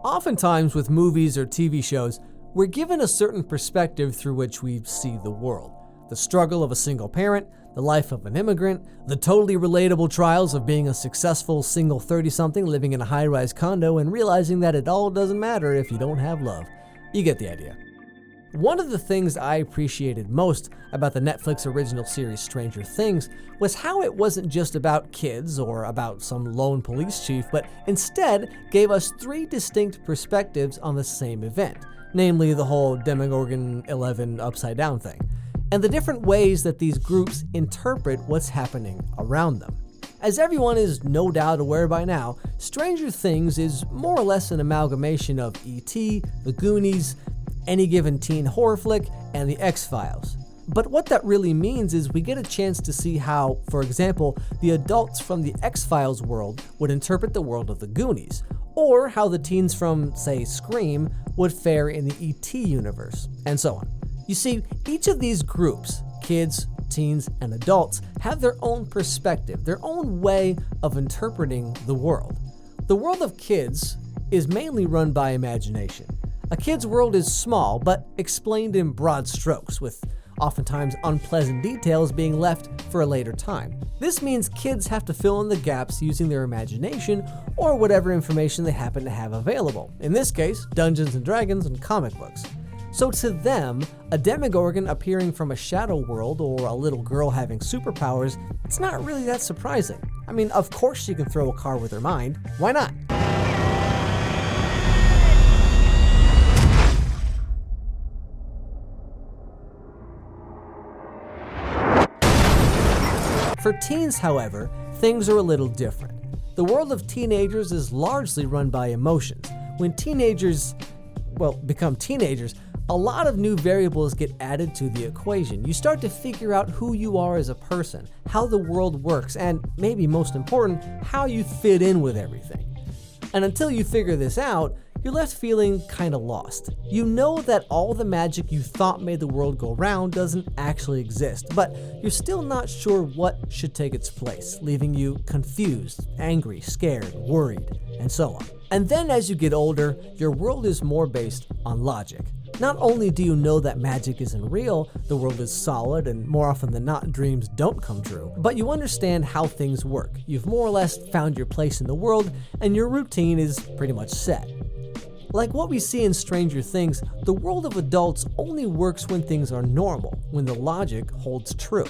Oftentimes with movies or TV shows, we're given a certain perspective through which we see the world. The struggle of a single parent, the life of an immigrant, the totally relatable trials of being a successful single 30-something living in a high-rise condo and realizing that it all doesn't matter if you don't have love. You get the idea. One of the things I appreciated most about the Netflix original series Stranger Things was how it wasn't just about kids or about some lone police chief, but instead gave us three distinct perspectives on the same event, namely the whole Demogorgon 11 upside down thing, and the different ways that these groups interpret what's happening around them. As everyone is no doubt aware by now, Stranger Things is more or less an amalgamation of E.T., The Goonies, any given teen horror flick, and The X-Files. But what that really means is we get a chance to see how, for example, the adults from the X-Files world would interpret the world of the Goonies, or how the teens from, say, Scream would fare in the E.T. universe, and so on. You see, each of these groups, kids, teens, and adults, have their own perspective, their own way of interpreting the world. The world of kids is mainly run by imagination. A kid's world is small, but explained in broad strokes, with oftentimes unpleasant details being left for a later time. This means kids have to fill in the gaps using their imagination or whatever information they happen to have available. In this case, Dungeons and Dragons and comic books. So to them, a demogorgon appearing from a shadow world or a little girl having superpowers, it's not really that surprising. I mean, of course she can throw a car with her mind. Why not? For teens, however, things are a little different. The world of teenagers is largely run by emotions. When teenagers, become teenagers, a lot of new variables get added to the equation. You start to figure out who you are as a person, how the world works, and maybe most important, how you fit in with everything. And until you figure this out, you're left feeling kinda lost. You know that all the magic you thought made the world go round doesn't actually exist, but you're still not sure what should take its place, leaving you confused, angry, scared, worried, and so on. And then as you get older, your world is more based on logic. Not only do you know that magic isn't real, the world is solid, and more often than not, dreams don't come true, but you understand how things work. You've more or less found your place in the world, and your routine is pretty much set. Like what we see in Stranger Things, the world of adults only works when things are normal, when the logic holds true.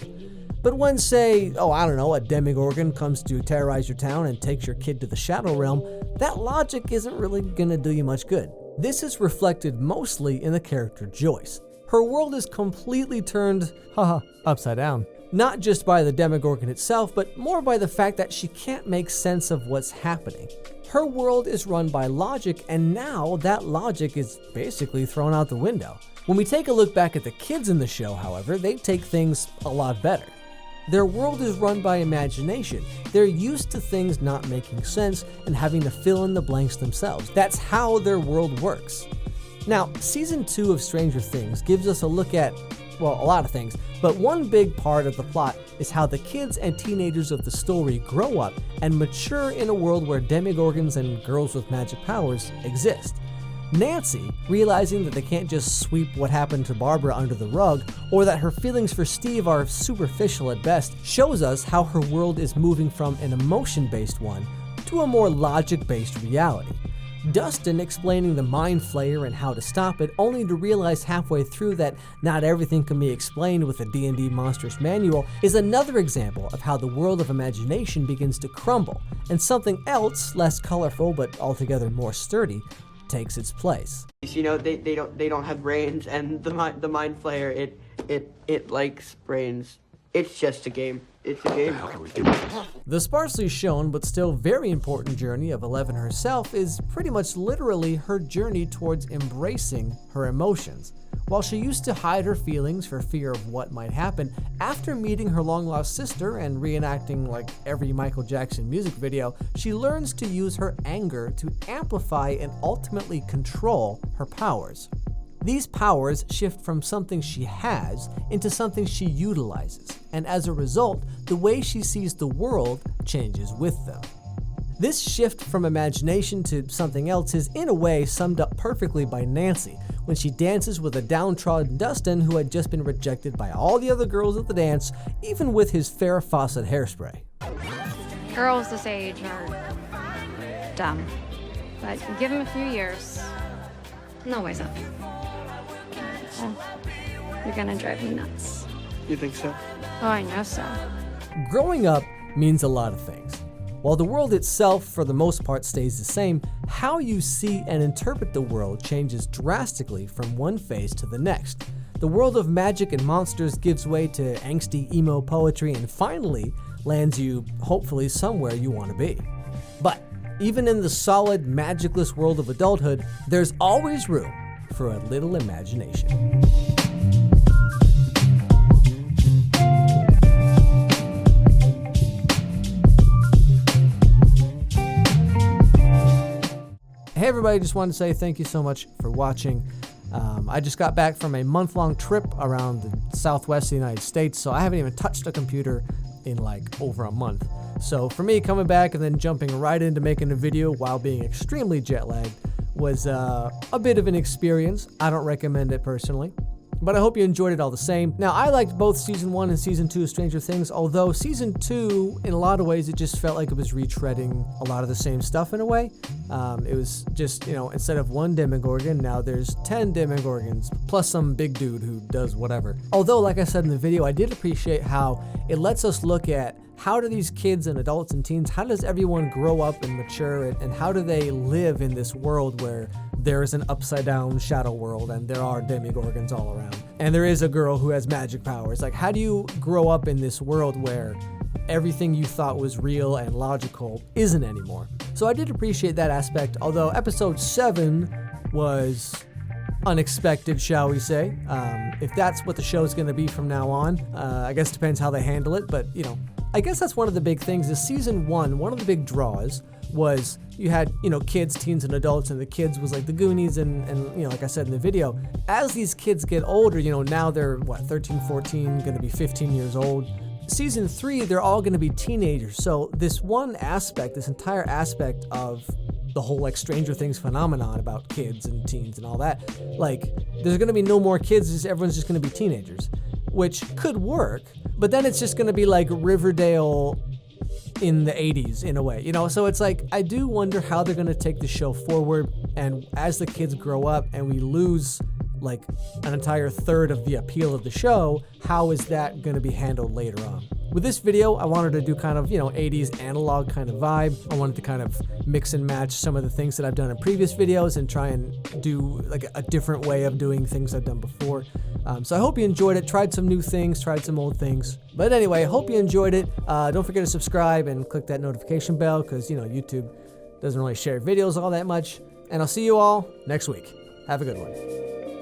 But when, say, a demogorgon comes to terrorize your town and takes your kid to the Shadow Realm, that logic isn't really gonna do you much good. This is reflected mostly in the character Joyce. Her world is completely turned, upside down. Not just by the demogorgon itself, but more by the fact that she can't make sense of what's happening. Her world is run by logic, and now that logic is basically thrown out the window. When we take a look back at the kids in the show, however, they take things a lot better. Their world is run by imagination. They're used to things not making sense and having to fill in the blanks themselves. That's how their world works. Now, season 2 of Stranger Things gives us a look at, a lot of things, but one big part of the plot is how the kids and teenagers of the story grow up and mature in a world where demogorgons and girls with magic powers exist. Nancy, realizing that they can't just sweep what happened to Barbara under the rug, or that her feelings for Steve are superficial at best, shows us how her world is moving from an emotion-based one to a more logic-based reality. Dustin explaining the Mind Flayer and how to stop it, only to realize halfway through that not everything can be explained with a D&D Monsters manual, is another example of how the world of imagination begins to crumble, and something else, less colorful but altogether more sturdy, takes its place. They don't have brains, and the Mind Flayer it likes brains. It's just a game. It's a game. The sparsely shown but still very important journey of Eleven herself is pretty much literally her journey towards embracing her emotions. While she used to hide her feelings for fear of what might happen, after meeting her long-lost sister and reenacting like every Michael Jackson music video, she learns to use her anger to amplify and ultimately control her powers. These powers shift from something she has into something she utilizes, and as a result, the way she sees the world changes with them. This shift from imagination to something else is in a way summed up perfectly by Nancy when she dances with a downtrodden Dustin who had just been rejected by all the other girls at the dance, even with his Farrah Fawcett hairspray. Girls this age are dumb, but give them a few years, and they'll wise up. You're gonna drive me nuts. You think so? Oh, I know so. Growing up means a lot of things. While the world itself, for the most part, stays the same, how you see and interpret the world changes drastically from one phase to the next. The world of magic and monsters gives way to angsty emo poetry and finally lands you, hopefully, somewhere you want to be. But even in the solid, magicless world of adulthood, there's always room for a little imagination. Hey everybody, just wanted to say thank you so much for watching. I just got back from a month-long trip around the southwest of the United States, so I haven't even touched a computer in like over a month. So for me, coming back and then jumping right into making a video while being extremely jet-lagged was a bit of an experience. I don't recommend it personally, but I hope you enjoyed it all the same. Now, I liked both Season 1 and Season 2 of Stranger Things, although Season 2, in a lot of ways, it just felt like it was retreading a lot of the same stuff in a way. It was just, instead of one demogorgon, now there's 10 demogorgons, plus some big dude who does whatever. Although, like I said in the video, I did appreciate how it lets us look at how do these kids and adults and teens, how does everyone grow up and mature, and how do they live in this world where there is an upside down shadow world and there are demogorgons all around. And there is a girl who has magic powers. Like, how do you grow up in this world where everything you thought was real and logical isn't anymore? So I did appreciate that aspect, although episode 7 was unexpected, shall we say. If that's what the show's going to be from now on, I guess it depends how they handle it, but I guess that's one of the big things is Season 1, one of the big draws was you had, kids, teens, and adults, and the kids was like the Goonies and like I said in the video, as these kids get older, now they're, 13, 14, going to be 15 years old. Season 3, they're all going to be teenagers. So this one aspect, this entire aspect of the whole like Stranger Things phenomenon about kids and teens and all that, like there's going to be no more kids, everyone's just going to be teenagers, which could work, but then it's just going to be like Riverdale in the 80s in a way, so it's like I do wonder how they're going to take the show forward, and as the kids grow up and we lose like an entire third of the appeal of the show, how is that going to be handled later on? With this video, I wanted to do kind of 80s analog kind of vibe. I wanted to kind of mix and match some of the things that I've done in previous videos and try and do like a different way of doing things I've done before. So I hope you enjoyed it. Tried some new things, tried some old things. But anyway, I hope you enjoyed it. Don't forget to subscribe and click that notification bell because, YouTube doesn't really share videos all that much. And I'll see you all next week. Have a good one.